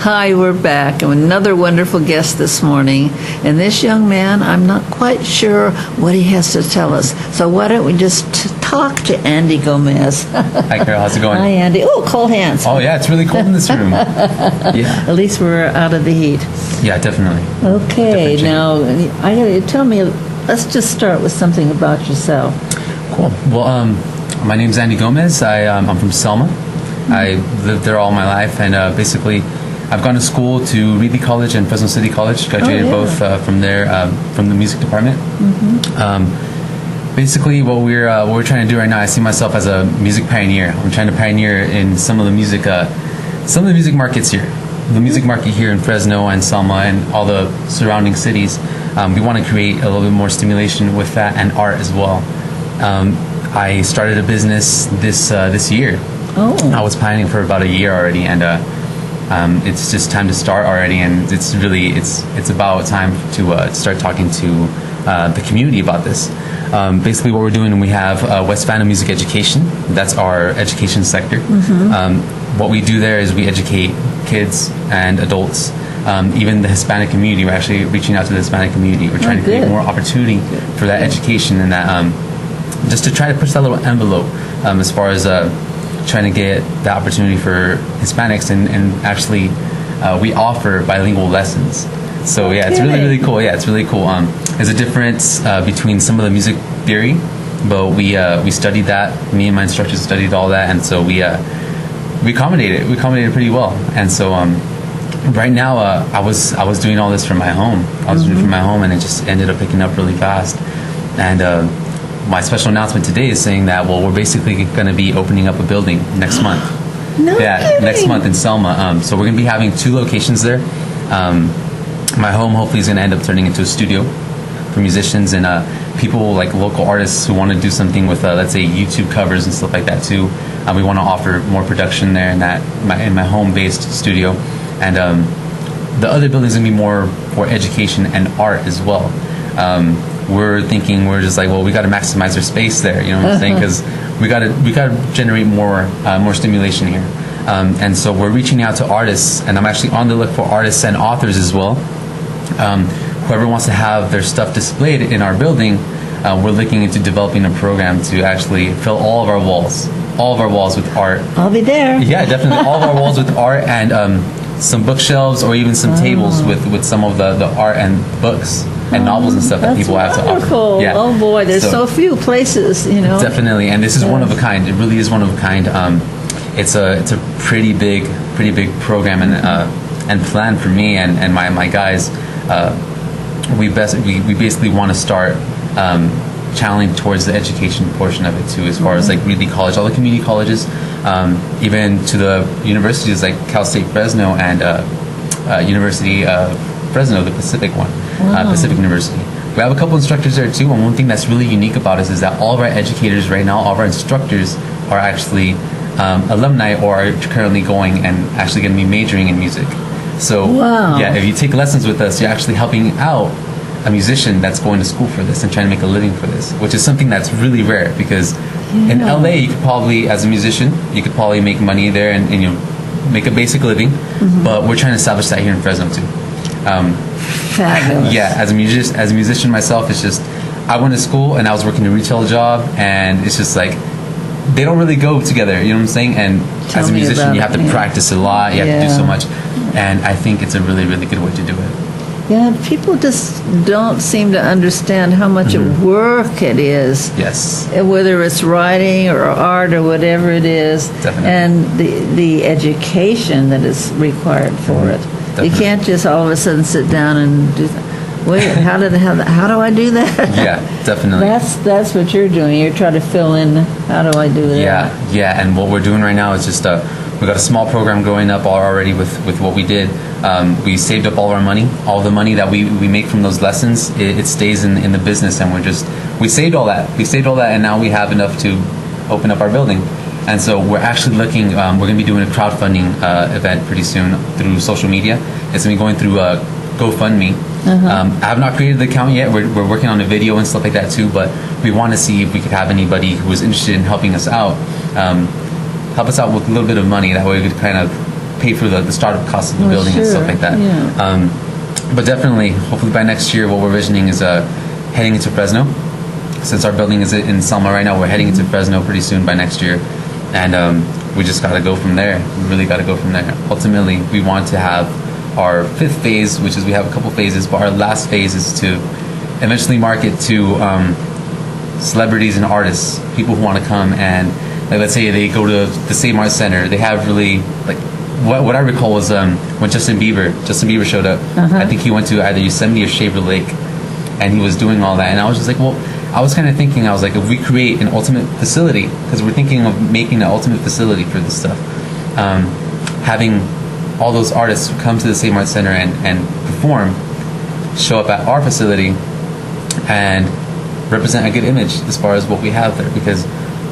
Hi, we're back. And another wonderful guest this morning. And this young man, I'm not quite sure what he has to tell us. So why don't we just talk to Andy Gomez? Hi, Carol. How's it going? Hi, Andy. Oh, cold hands. Oh, yeah. It's really cold in this room. Yeah. At least we're out of the heat. Yeah, definitely. Okay. Different Now, tell me, let's just start with something about yourself. Cool. Well, my name's Andy Gomez. I'm from Selma. I lived there all my life, and basically, I've gone to school to Reedley College and Fresno City College. Graduated both from there, from the music department. Basically, what we're trying to do right now, I see myself as a music pioneer. I'm trying to pioneer in some of the music markets here. The music market here in Fresno and Selma and all the surrounding cities. We want to create a little bit more stimulation with that and art as well. I started a business this year. Oh. I was planning for about a year already, and it's just time to start already. And it's about time to start talking to the community about this. Basically, what we're doing, we have West Fano Music Education. That's our education sector. What we do there is we educate kids and adults. Even the Hispanic community, we're actually reaching out to the Hispanic community. We're trying to create more opportunity for that education, and that just to try to push that little envelope as far as trying to get the opportunity for Hispanics, and actually we offer bilingual lessons. So yeah, it's really cool. Yeah, it's really cool. There's a difference between some of the music theory, but we studied that. Me and my instructors studied all that, and so we accommodated. We accommodated pretty well. And so right now, I was doing all this from my home. I was doing it from my home, and it just ended up picking up really fast. And my special announcement today is saying that, well, we're basically going to be opening up a building next month. Next month in Selma. So we're going to be having 2 locations there. My home hopefully is going to end up turning into a studio for musicians and people like local artists who want to do something with, let's say, YouTube covers and stuff like that too. We want to offer more production there in my home-based studio. And the other building is going to be more for education and art as well. We're just like, well, we got to maximize our space there, you know what I'm saying? Because we got to generate more stimulation here. And so we're reaching out to artists, and I'm actually on the look for artists and authors as well. Whoever wants to have their stuff displayed in our building, we're looking into developing a program to actually fill all of our walls with art. I'll be there. Yeah, definitely. All of our walls with art, and some bookshelves or even some tables with some of the art and books and novels and stuff that people have to offer. Yeah. Oh boy, there's so few places, you know. Definitely, and this is one of a kind. It really is one of a kind. It's a pretty big program and plan for me and my guys. We basically want to start channeling towards the education portion of it too, as far as like Reedley College, all the community colleges, even to the universities like Cal State Fresno and University of Fresno, the Pacific one, Pacific University. We have a couple instructors there too, and one thing that's really unique about us is that all of our educators right now, all of our instructors are actually alumni or are currently going and actually going to be majoring in music. So yeah, if you take lessons with us, you're actually helping out a musician that's going to school for this and trying to make a living for this, which is something that's really rare, because in LA you could probably, as a musician, you could probably make money there and you know, make a basic living, but we're trying to establish that here in Fresno too. Fabulous. Yeah, as a musician myself, it's just, I went to school and I was working a retail job, and it's just like, they don't really go together, you know what I'm saying? And as a musician, you have to practice a lot, you have to do so much, and I think it's a really, really good way to do it. Yeah, people just don't seem to understand how much work it is. Yes. Whether it's writing or art or whatever it is. Definitely. And the education that is required for it. Definitely. You can't just all of a sudden sit down and do wait, how do I do that? Yeah, definitely. That's what you're doing. You're trying to fill in, how do I do that? Yeah, and what we're doing right now is just we got a small program going up already with what we did. We saved up all our money, all the money that we make from those lessons. It stays in the business, and we saved all that. And now we have enough to open up our building. And so we're actually looking. We're going to be doing a crowdfunding event pretty soon through social media. It's going to be going through GoFundMe. I have not created the account yet. We're working on a video and stuff like that too. But we want to see if we could have anybody who is interested in helping us out. Help us out with a little bit of money. That way we could kind of pay for the startup cost of the Well, building and stuff sure, like that. yeah. But definitely, hopefully by next year, what we're visioning is heading into Fresno. Since our building is in Selma right now, we're heading into Fresno pretty soon by next year, and we just got to go from there. We really got to go from there. Ultimately, we want to have our fifth phase, which is we have a couple phases, but our last phase is to eventually market to celebrities and artists, people who want to come and, like, let's say they go to the Save Arts Center. They have really, like, what I recall was when Justin Bieber showed up. I think he went to either Yosemite or Shaver Lake, and he was doing all that. And I was just like, well, I was kind of thinking, I was like, if we create an ultimate facility, because we're thinking of making an ultimate facility for this stuff, having all those artists come to the Save Arts Center and perform, show up at our facility, and represent a good image as far as what we have there, because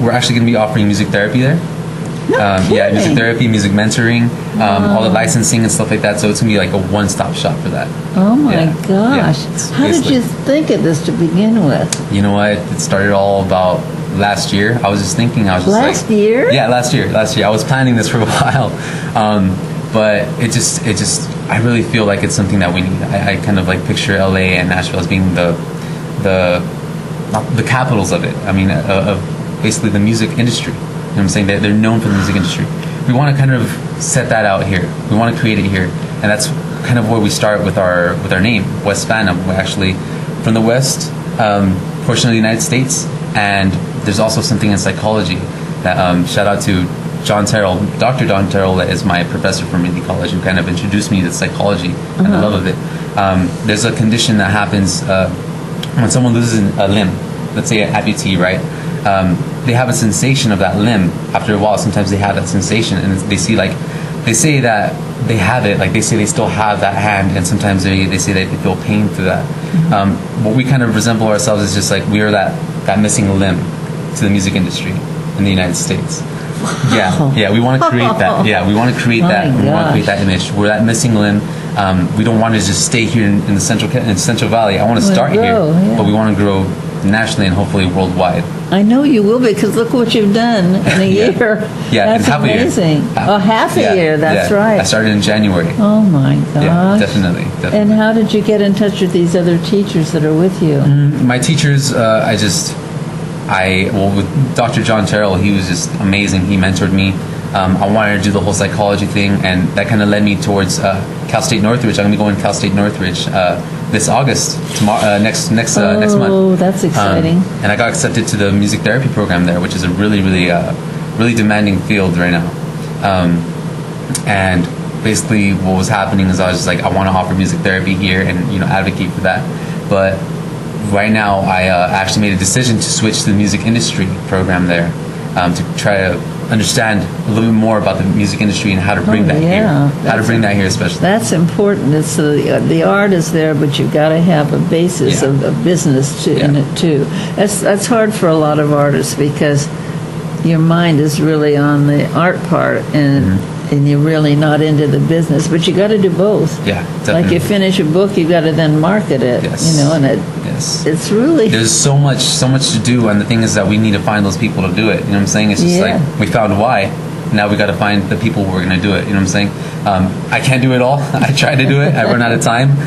we're actually going to be offering music therapy there. Yeah, music therapy, music mentoring, all the licensing and stuff like that. So it's going to be like a one-stop shop for that. Oh my Yeah. gosh! Yeah, it's How did basically- you think of this to begin with? You know what? It started all about last year. I was just thinking, I was just Last like... year? Yeah, last year. I was planning this for a while. But it just, I really feel like it's something that we need. I kind of like picture LA and Nashville as being the capitals of it. I mean, of basically the music industry. You know what I'm saying? They're known for the music industry. We want to kind of set that out here. We want to create it here, and that's kind of where we start with our name, West Phantom. We're actually from the west portion of the United States, and there's also something in psychology that shout out to John Terrell, Dr. John Terrell, that is my professor from Ely College, who kind of introduced me to psychology and the love of it. There's a condition that happens when someone loses a limb, let's say an amputee, right? They have a sensation of that limb. After a while, sometimes they have that sensation, and they say that they have it, like they say they still have that hand, and sometimes they say that they feel pain through that. What we kind of resemble ourselves is just like we are that missing limb to the music industry in the United States. Yeah, we want to create that. Yeah, we want to create My that. We want to create gosh. that image. We're that missing limb. We don't want to just stay here in the Central Valley. I want to We start grow, here, yeah. but we want to grow nationally and hopefully worldwide. I know you will, because look what you've done in a Yeah. year. Yeah, That's in half amazing. a year. Oh, half a Yeah, year. That's yeah. right. I started in January. Oh my gosh. Yeah, definitely. And how did you get in touch with these other teachers that are with you? My teachers, with Dr. John Terrell, he was just amazing. He mentored me. I wanted to do the whole psychology thing, and that kind of led me towards Cal State Northridge. I'm going to be going to Cal State Northridge this August, next month. Oh, that's exciting. And I got accepted to the music therapy program there, which is a really, really, really demanding field right now. And basically, what was happening is I was just like, I want to offer music therapy here and advocate for that. But right now, I actually made a decision to switch to the music industry program there to try to understand a little bit more about the music industry and how to bring that here. How to bring that here, especially. That's important. It's the art is there, but you've got to have a basis Yeah. of business in it too. That's hard for a lot of artists because your mind is really on the art part and you're really not into the business. But you got to do both. Yeah, Like definitely. you finish a book, you got to then market it. Yes. And Yes. it's really There's so much to do, and the thing is that we need to find those people to do it. You know what I'm saying? It's just Yeah. like we found why. Now we got to find the people who are going to do it. You know what I'm saying? I can't do it all. I try to do it. I run out of time.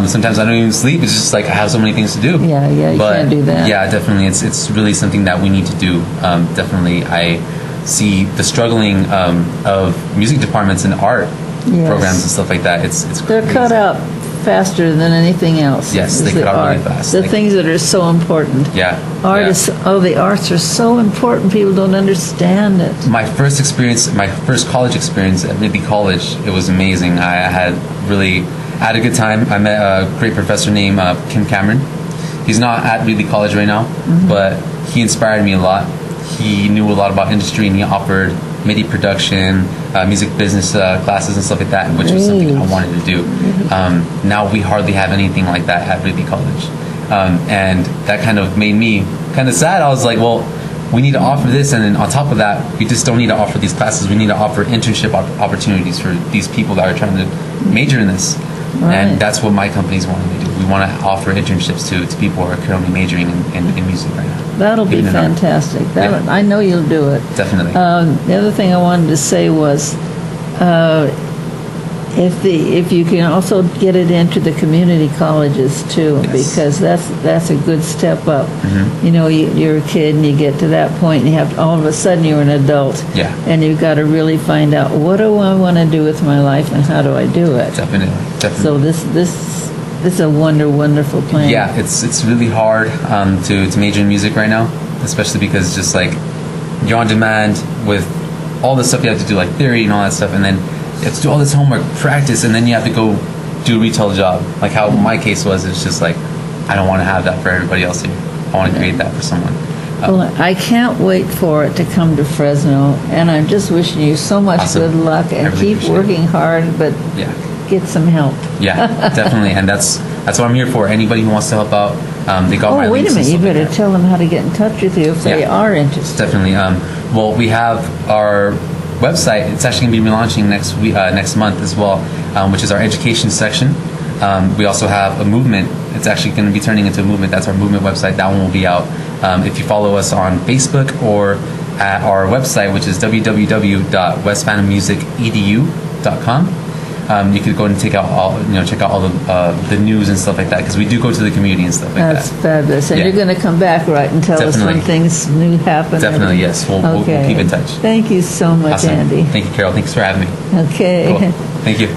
Sometimes I don't even sleep. It's just like I have so many things to do. Yeah, you But, can't do that. Yeah, definitely. It's really something that we need to do. Definitely, I see the struggling of music departments and art Yes. programs and stuff like that. It's they're crazy. cut out faster than anything else. Yes, is they the cut out really art. fast. The Like- things that are so important. Yeah. Artists, yeah. the arts are so important. People don't understand it. My first college experience at Ridley College, it was amazing. I had a good time. I met a great professor named Kim Cameron. He's not at Ridley College right now, but he inspired me a lot. He knew a lot about industry, and he offered MIDI production, music business classes and stuff like that, which was something I Great. wanted to do. Now we hardly have anything like that at Ridley College. And that kind of made me kind of sad. I was like, well, we need to offer this, and then on top of that, we just don't need to offer these classes. We need to offer internship opportunities for these people that are trying to major in this. Right. And that's what my company's wanting to do. We want to offer internships to people who are currently majoring in music right now. That'll be Even in art. fantastic. Yeah. I know you'll do it. Definitely. The other thing I wanted to say was, if you can also get it into the community colleges too, Yes. because that's a good step up. You know, you're a kid and you get to that point and you have all of a sudden you're an adult. Yeah. And you've got to really find out, what do I want to do with my life and how do I do it? Definitely. So this is a wonderful plan. Yeah, it's really hard to major in music right now, especially because just like you're on demand with all the stuff you have to do, like theory and all that stuff, and then you have to do all this homework, practice, and then you have to go do a retail job. Like how my case was, it's just like, I don't want to have that for everybody else here. I want to create that for someone. Well, I can't wait for it to come to Fresno, and I'm just wishing you so much Awesome. good luck, I and really keep appreciate it. working hard, but Yeah. get some help. Yeah, definitely, and that's what I'm here for. Anybody who wants to help out, they got my Oh, wait a links and minute, you stuff like better that. tell them how to get in touch with you if they Yeah. are interested. Definitely. Well, we have our website. It's actually going to be relaunching next month as well, which is our education section. We also have a movement. It's actually going to be turning into a movement. That's our movement website. That one will be out. If you follow us on Facebook or at our website, which is www.westphantommusicedu.com. You could go and check out all the news and stuff like that, because we do go to the community and stuff like That's that. fabulous. And Yeah. you're going to come back, right, and tell us Definitely. when things new happen? Definitely, yes. We'll keep in touch. Thank you so much, Awesome. Andy. Thank you, Carol. Thanks for having me. Okay. Cool. Thank you.